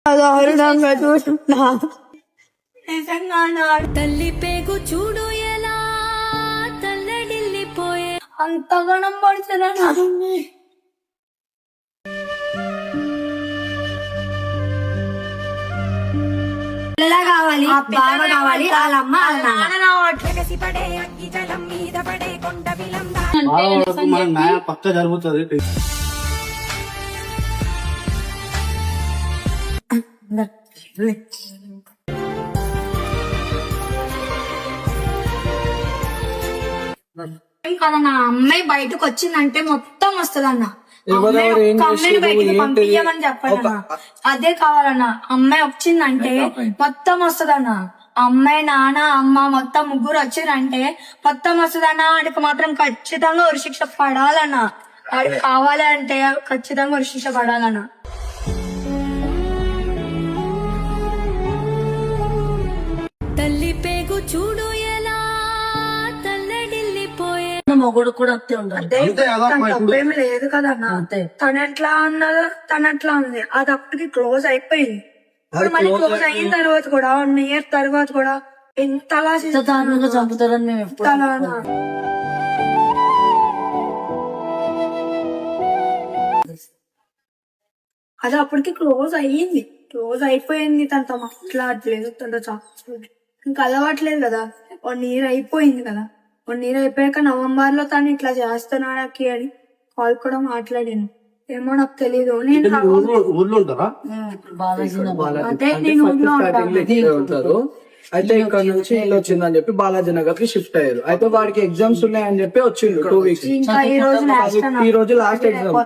దారుణంగా చూస్తున్నా. నిజంగా నా తల్లి పేగు చూడు ఎలా తల్లడిల్లిపోయే. అంతగానం పడుతున్నా. కావాలి బావ కావాలి వాళ్ళ అమ్మ పక్క జరుగుతుంది. కదన్నా అమ్మాయి బయటకు వచ్చిందంటే మొత్తం వస్తుందన్న. అమ్మాయిని బయటకు పంపించమని చెప్పాలన్నా. అదే కావాలన్నా. అమ్మాయి వచ్చిందంటే మొత్తం వస్తుందన్న. అమ్మాయి నాన్న అమ్మ మొత్తం ముగ్గురు వచ్చిరంటే మొత్తం వస్తుందన్న. వాడికి మాత్రం ఖచ్చితంగా ఉరి శిక్ష పడాలన్నా. వాడికి కావాలి అంటే ఖచ్చితంగా ఉరి శిక్ష పడాలన్నా. తల్లి పేగు చూడు ఎలా తల్లడిల్లిపోయే. మొగుడు కూడా అంతే ఉండాలి. తప్పేమి లేదు కదన్నా. తను ఎట్లా అన్నదో తను ఎట్లా ఉంది. అది అప్పటికి క్లోజ్ అయిపోయింది. మళ్ళీ క్లోజ్ అయిన తర్వాత కూడా 1 year తర్వాత కూడా ఎంతలా దారుణంగా చంపుతారని మేము ఎప్పుడు అది అప్పటికి క్లోజ్ అయ్యింది. క్లోజ్ అయిపోయింది. తనతో మాట్లాడలేదు, తనతో ఇంకా అలవాట్లేదు కదా. 1 year అయిపోయింది కదా. 1 year అయిపోయాక నవంబర్ లో తను ఇట్లా చేస్తున్నాడకి అని కాల్ కూడా మాట్లాడాను. ఏమో నాకు తెలీదు. నేను ఊర్లో ఉంటారా? అదే నేను ఊర్లో ఉంటారు. అయితే ఇక్కడ నుంచి ఇల్లు వచ్చిందని చెప్పి బాలాజీ నగర్ కి షిఫ్ట్ అయ్యారు. అయితే వాడికి ఎగ్జామ్స్ ఉన్నాయని చెప్పి వచ్చిండు 2 weeks. ఈ రోజు లాస్ట్ ఎగ్జామ్.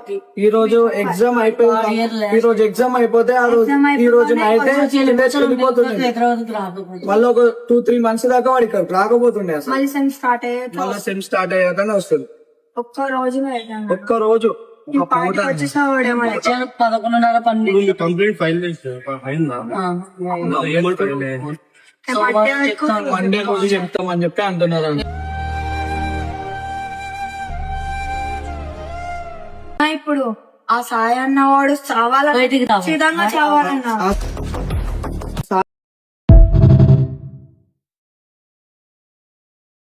ఈ రోజు ఎగ్జామ్ అయిపోయింది. ఈ రోజు ఎగ్జామ్ అయిపోతే ఈ రోజు నైట్ వెళ్ళిపోతుంది. మళ్ళీ ఒక 2-3 months దాకా వాడి ఇక్కడ రాకపోతుండే అసలు. మళ్ళీ సెమ్ స్టార్ట్ అయ్యాకనే వస్తుంది. ఒక్క రోజు వచ్చేసావాడేమో. 11:30 కంప్లీట్ ఫైల్ అయిందా? మండే రోజు చెప్తామని చెప్పి అంటున్నారు. ఇప్పుడు ఆ సాయి అన్నవాడు చావాలన్నా. ఖచ్చితంగా చావాలన్నా.